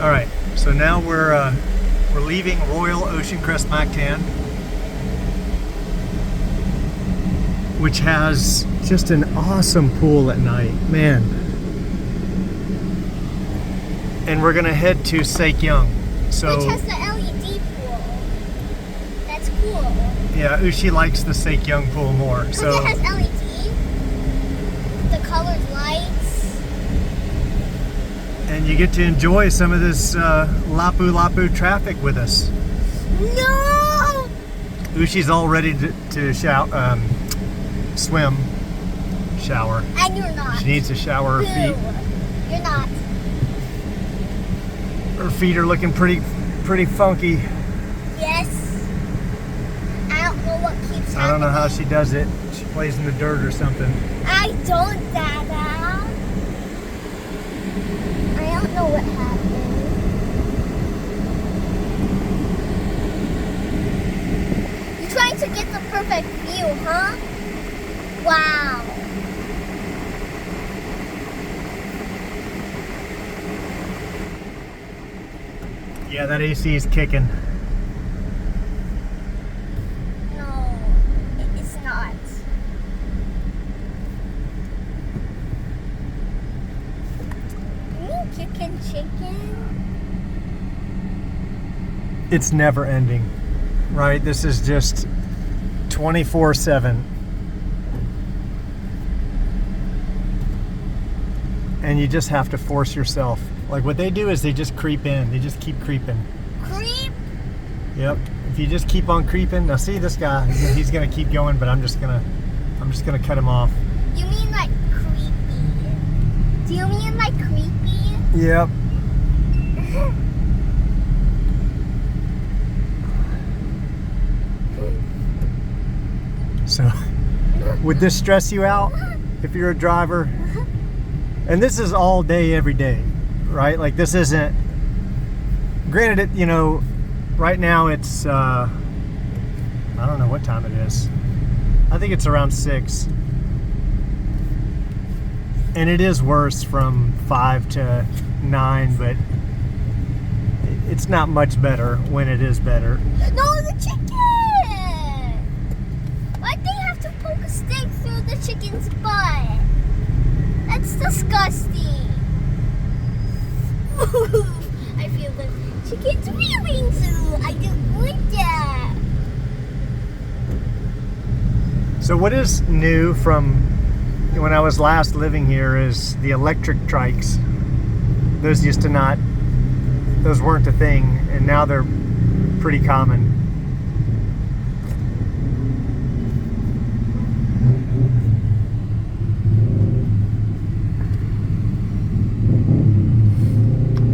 All right, so now we're leaving Royal Oceancrest Mactan, which has just an awesome pool at night, man. And we're gonna head to Saekyung. So, which has the LED pool. That's cool. Yeah, Ushi likes the Saekyung pool more. Because So it has LED, the colored lights. and you get to enjoy some of this Lapu traffic with us. No! Ushi's all ready to swim, shower. And you're not. She needs to shower her Boo. feet. You're not. Her feet are looking pretty funky. Yes. I don't know what keeps happening. I don't know how she does it. She plays in the dirt or something. I don't, Dada. I don't know what happened. You're trying to get the perfect view, huh? Wow. Yeah, that AC is kicking. No, it's not. Chicken. It's never ending, right? This is just 24/7. And you just have to force yourself. Like what they do is they just creep in. They just keep creeping. Creep? Yep. If you just keep on creeping, now see this guy, he's gonna keep going, but I'm just gonna cut him off. You mean like creepy? Do you mean like creepy? Yep. So, would this stress you out if you're a driver? And this is all day, every day, right? Like this isn't, granted, right now it's, I don't know what time it is. I think it's around 6. And it is worse from 5 to 9, but it's not much better when it is better. No, the chicken! Why'd they have to poke a stick through the chicken's butt? That's disgusting. I feel the chicken's feelings. I don't want that. So what is new from when I was last living here is the electric trikes. Those weren't a thing, and now they're pretty common.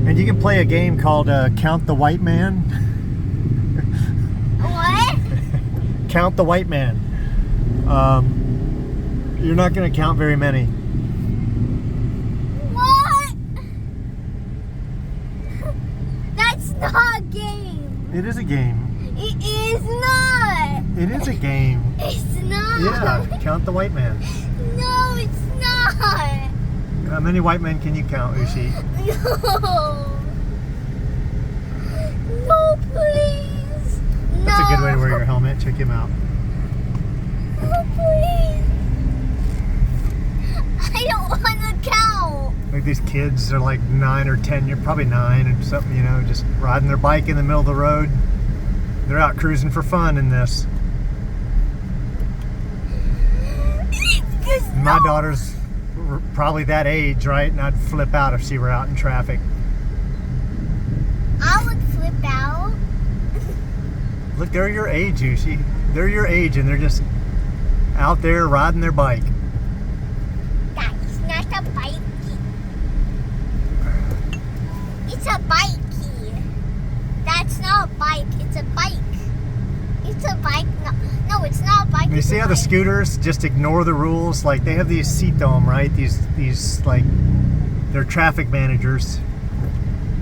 And you can play a game called Count the White Man. What? Count the White Man. You're not going to count very many. What? That's not a game. It is a game. It is not. It is a game. It's not. Yeah, count the white man. No, it's not. How many white men can you count, Ushi? No. No, please. No. That's a good way to wear your helmet. Check him out. No, please. I don't want to count. Like these kids are like 9 or 10. You're probably 9 or something, just riding their bike in the middle of the road. They're out cruising for fun in this. My daughter's probably that age, right? And I'd flip out if she were out in traffic. I would flip out. Look, they're your age, Ushi. They're your age, and they're just out there riding their bike. That's not a bike. It's a bike. That's not a bike. It's a bike. It's a bike. No, it's not a bike. You see how the scooters just ignore the rules? Like they have these seat dome, right? These like they're traffic managers,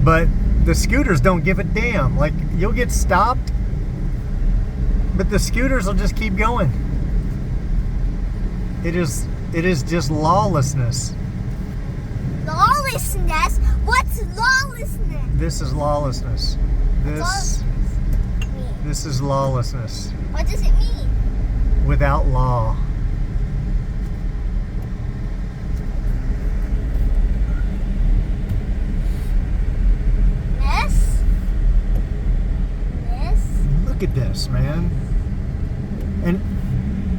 but the scooters don't give a damn. Like you'll get stopped, but the scooters will just keep going. It is just lawlessness. Lawlessness? What's lawlessness? This is lawlessness. Lawlessness mean? This is lawlessness. What does it mean? Without law. Look at this, man. And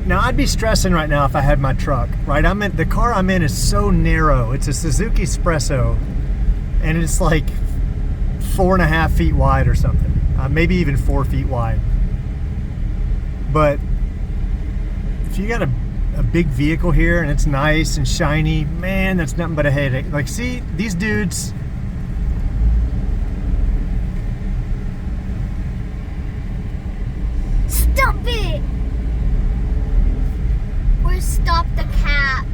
now I'd be stressing right now if I had my truck, right? The car I'm in is so narrow. It's a Suzuki Espresso, and it's like 4.5 feet wide or something. Maybe even 4 feet wide. But if you got a big vehicle here and it's nice and shiny, man, that's nothing but a headache. Like, see, these dudes. Stop it! Or stop the cab.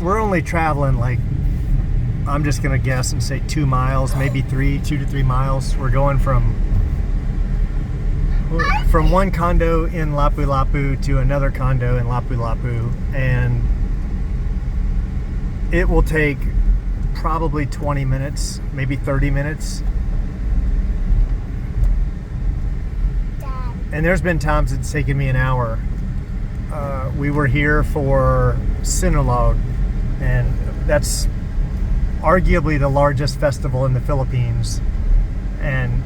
We're only traveling like, I'm just gonna guess and say 2 miles, maybe 2 to 3 miles. We're going from one condo in Lapu-Lapu to another condo in Lapu-Lapu, and it will take probably 20 minutes, maybe 30 minutes. Dad. And there's been times it's taken me an hour. We were here for Sinulog, and that's arguably the largest festival in the Philippines, and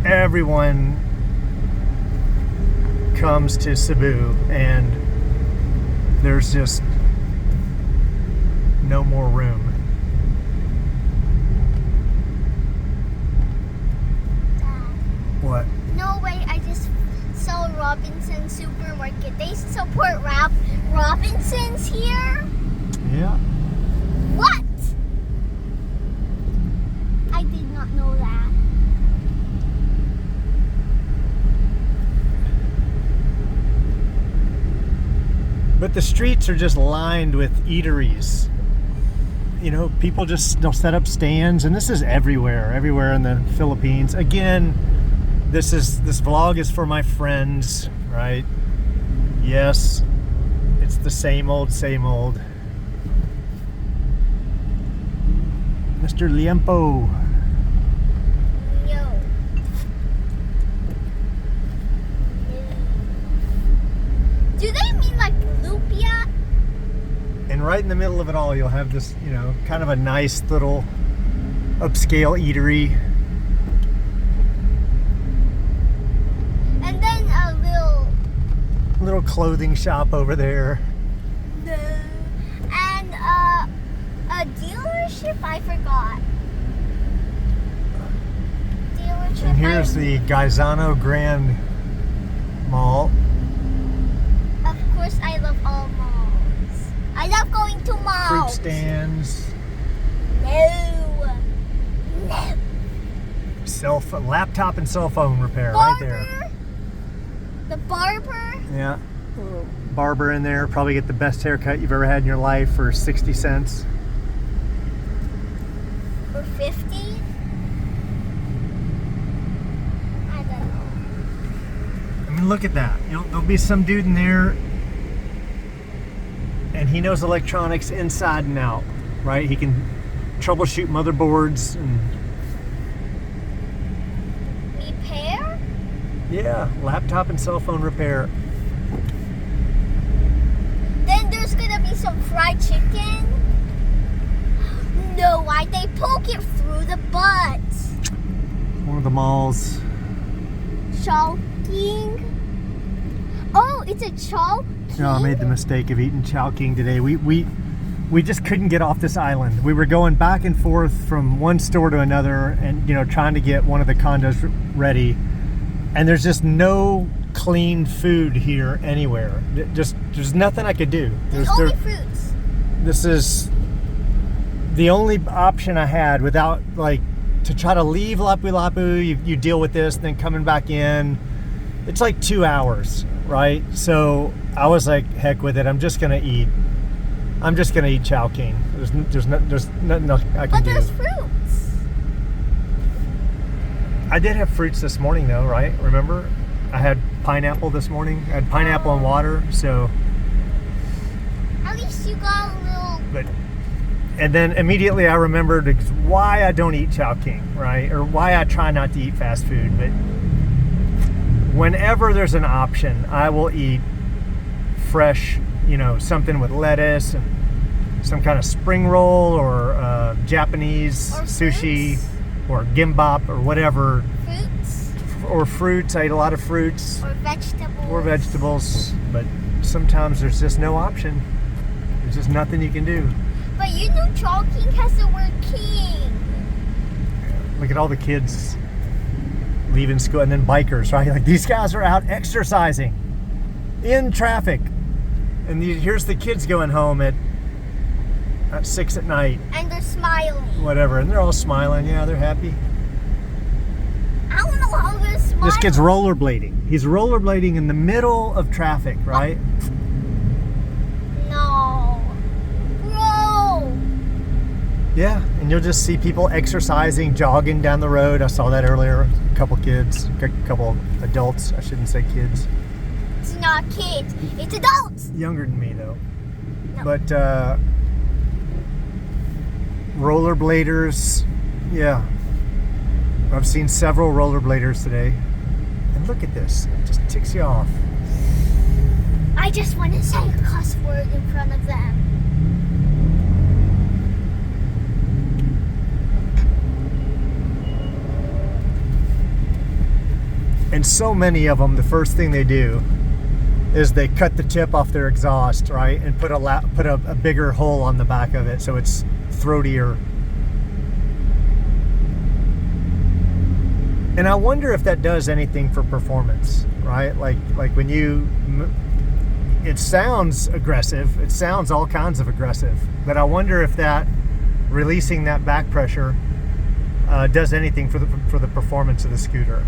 everyone comes to Cebu, and there's just no more room. Dad. What? No way, I just saw Robinson Supermarket. They support Robinsons here? Yeah. What? I did not know that. But the streets are just lined with eateries. You know, people they'll set up stands, and this is everywhere in the Philippines. Again, this vlog is for my friends, right? Yes, it's the same old. Mr. Liempo. No. Do they mean like lumpia? And right in the middle of it all, you'll have this, you know, kind of a nice little upscale eatery. And then a little clothing shop over there. and a dealership, I forgot. Dealership. And here's the Gaisano Grand Mall. Of course, I love all malls. I love going to malls. Fruit stands. No. Laptop and cell phone repair Barber? right there. The barber? Yeah. Barber in there. Probably get the best haircut you've ever had in your life for 60 cents. For 50? I don't know. I mean, look at that. There'll be some dude in there, and he knows electronics inside and out, right? He can troubleshoot motherboards and Repair? yeah, laptop and cell phone repair. Then there's gonna be some fried chicken. No, why they poke it through the butt? One of the malls. Chowking. Oh, it's a Chowking? No, I made the mistake of eating Chowking today. We just couldn't get off this island. We were going back and forth from one store to another, and trying to get one of the condos ready. And there's just no clean food here anywhere. There's nothing I could do. There's only fruits. This is the only option I had without, to try to leave Lapu-Lapu. You deal with this, then coming back in. It's like 2 hours, right? So I was like, heck with it. I'm just gonna eat Chowking. There's nothing I can But do. there's fruits. I did have fruits this morning though, right? Remember? I had pineapple this morning. I had pineapple and water, so. At least you got a little. But, and then immediately I remembered why I don't eat Saekyung, right? Or why I try not to eat fast food. But whenever there's an option, I will eat fresh, something with lettuce and some kind of spring roll or Japanese Or sushi fruits. or gimbap or whatever. Fruits Or fruits. I eat a lot of fruits or vegetables. or vegetables. But sometimes there's just no option. There's just nothing you can do. But you know Saekyung has the word king. Look at all the kids leaving school, and then bikers, right? Like, these guys are out exercising in traffic, and here's the kids going home at 6 at night, And they're smiling. whatever, and they're all smiling. Yeah, they're happy. I don't know how they're smiling. This kid's rollerblading. He's rollerblading in the middle of traffic, right? No. Bro. Yeah, and you'll just see people exercising, jogging down the road. I saw that earlier. A couple kids, a couple adults. I shouldn't say kids. It's not kids. It's adults. Younger than me, though. No. But rollerbladers, yeah. I've seen several rollerbladers today. And look at this. It just ticks you off. I just want to say a cuss word in front of them. And so many of them, the first thing they do is they cut the tip off their exhaust, right? And put a bigger hole on the back of it so it's throatier. And I wonder if that does anything for performance, right? Like when it sounds aggressive. It sounds all kinds of aggressive. But I wonder if that releasing that back pressure does anything for the performance of the scooter.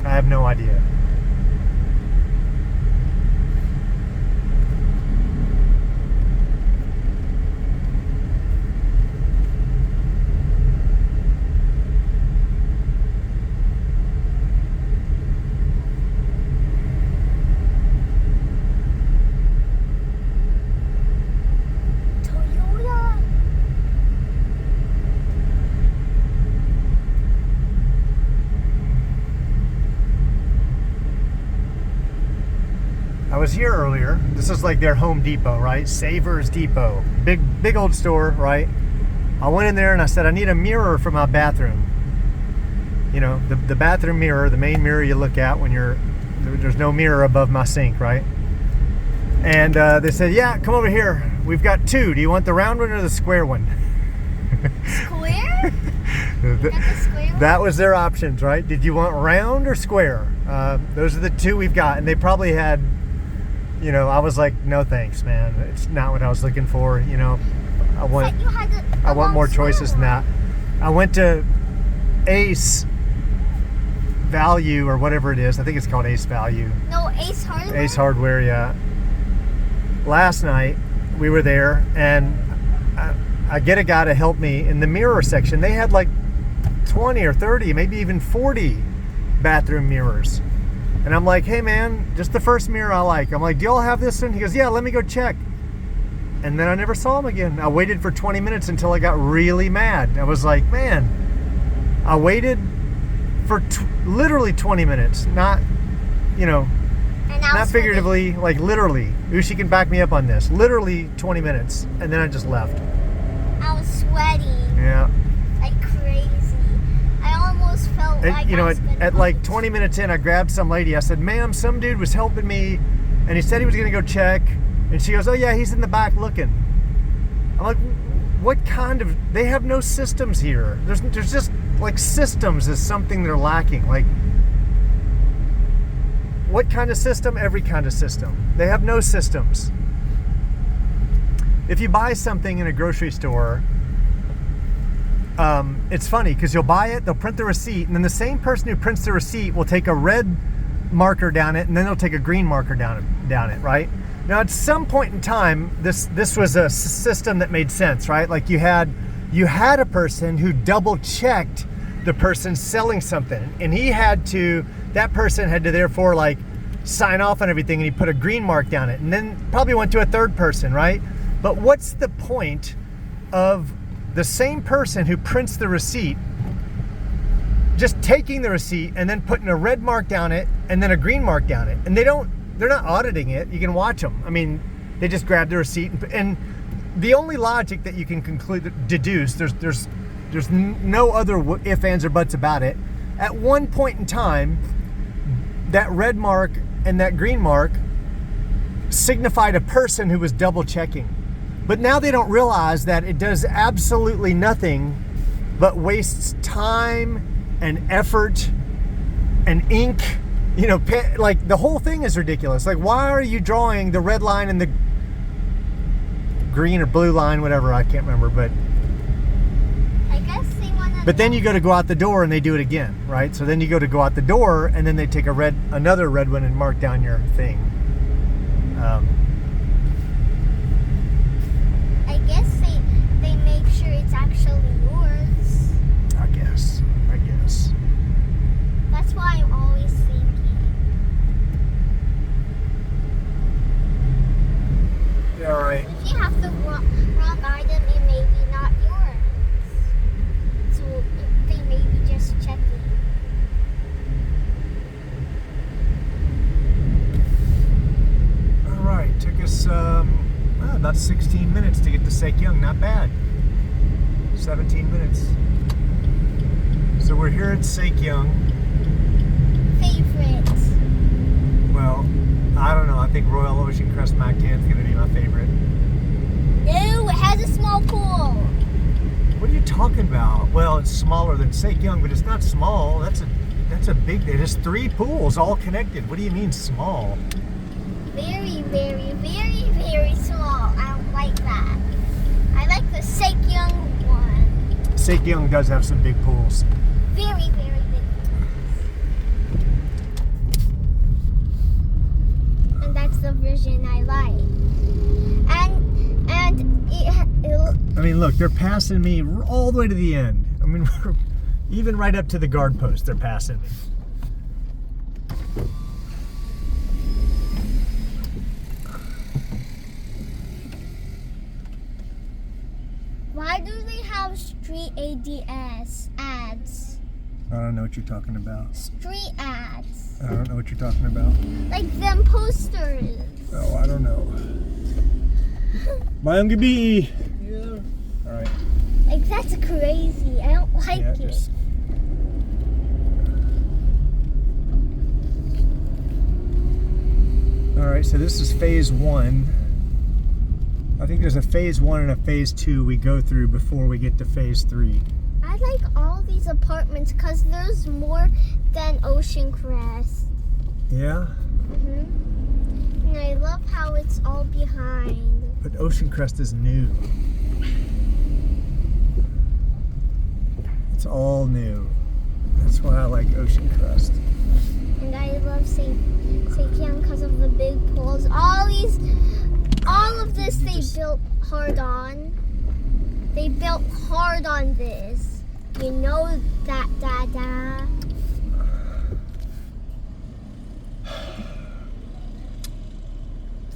I have no idea. Toyota. I was here earlier. This is like their Home Depot, right? Savers Depot. Big old store, right? I went in there and I said, I need a mirror for my bathroom. The bathroom mirror, the main mirror you look at when there's no mirror above my sink, right? And they said, yeah, come over here. We've got two. Do you want the round one or the square one? Square? Got the square one? That was their options, right? Did you want round or square? Those are the two we've got. And they probably had, I was like, no thanks, man. It's not what I was looking for. I want Said you had I want more square choices than that. I went to Ace Value or whatever it is. I think it's called Ace Value. No, Ace Hardware. Ace Hardware, yeah. Last night we were there and I get a guy to help me in the mirror section. They had like 20 or 30, maybe even 40 bathroom mirrors. And I'm like, hey man, just the first mirror I like. I'm like, do y'all have this one? He goes, yeah, let me go check. And then I never saw him again. I waited for 20 minutes until I got really mad. I was like, man, I waited for literally 20 minutes, not, And I not was figuratively, like literally. Ushi can back me up on this. Literally 20 minutes, and then I just left. I was sweating Yeah. like crazy. I almost felt And, like I was gonna at like vomit. 20 minutes in, I grabbed some lady. I said, ma'am, some dude was helping me, and he said he was going to go check. And she goes, oh yeah, he's in the back looking. I'm like, what kind of, they have no systems here. There's just, like, systems is something they're lacking. Like, what kind of system? Every kind of system. They have no systems. If you buy something in a grocery store, it's funny because you'll buy it, they'll print the receipt, and then the same person who prints the receipt will take a red marker down it, and then they'll take a green marker down it, right? Now, at some point in time, this was a system that made sense, right? Like you had a person who double checked the person selling something, and that person had to therefore like sign off on everything, and he put a green mark down it, and then probably went to a third person, right? But what's the point of the same person who prints the receipt just taking the receipt and then putting a red mark down it and then a green mark down it? And they're not auditing it. You can watch them. I mean, they just grab the receipt and the only logic that you can deduce, there's no other ifs, ands, or buts about it. At one point in time, that red mark and that green mark signified a person who was double checking. But now they don't realize that it does absolutely nothing but wastes time and effort and ink. You know, like the whole thing is ridiculous. Like, why are you drawing the red line and the green or blue line, whatever, I can't remember, but I guess they want to. But then you go out the door and they do it again, right? So then you go out the door and then they take another red one and mark down your thing. I guess they make sure it's actually yours. I guess. That's why I'm always thinking. Yeah, right. If you have the wrong item, it may be not yours. So they may be just checking. All right, took us about 16 minutes to get to Saekyung. Not bad. 17 minutes. So we're here at Saekyung. Favorite. Well, I don't know. I think Royal Oceancrest Mactan is going to be my favorite. No, it has a small pool. What are you talking about? Well, it's smaller than Saekyung, but it's not small. That's a big. It has 3 pools all connected. What do you mean small? Very, very, very, very small. I don't like that. I like the Saekyung one. Saekyung does have some big pools. Very, very big pools. And that's the version I like. And I mean, look, they're passing me all the way to the end. I mean, even right up to the guard post, they're passing me. why do they have street ads? I don't know what you're talking about. Street ads. I don't know what you're talking about. Like them posters. Oh, I don't know. Mayang gabi. Yeah. All right. Like that's crazy. I don't like Yeah, it. just- All right, so this is phase 1. I think there's a phase 1 and a phase 2 we go through before we get to phase 3. I like all these apartments because there's more than Oceancrest. Yeah, And I love how it's all behind. but Oceancrest is new. It's all new. That's why I like Oceancrest. And I love Saekyung because of the big pools. All of this they built hard on. They built hard on this. You know that, Dada.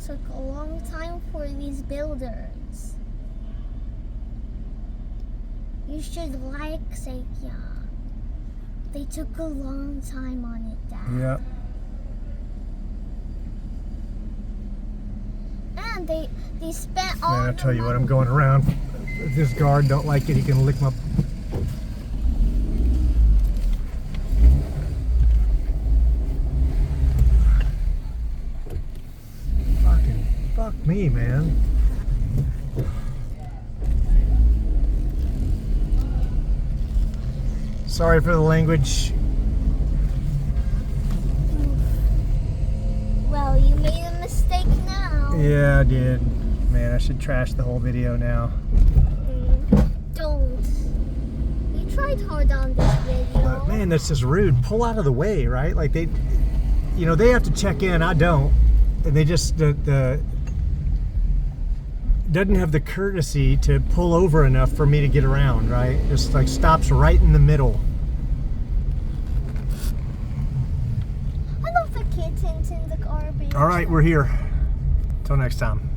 Took a long time for these builders. You should like Saekyung. They took a long time on it, Dad. Yeah. And they spent all Man, I the tell you what, money. I'm going around. If this guard don't like it, he can lick my... Fuck me, man. Sorry for the language. Well, you made a mistake now. Yeah, I did. Man, I should trash the whole video now. Don't. You tried hard on this video. But man, that's just rude. Pull out of the way, right? Like they have to check in. I don't, and they just the doesn't have the courtesy to pull over enough for me to get around, right? Just like stops right in the middle. I love the kittens in the garbage. All right, we're here. Till next time.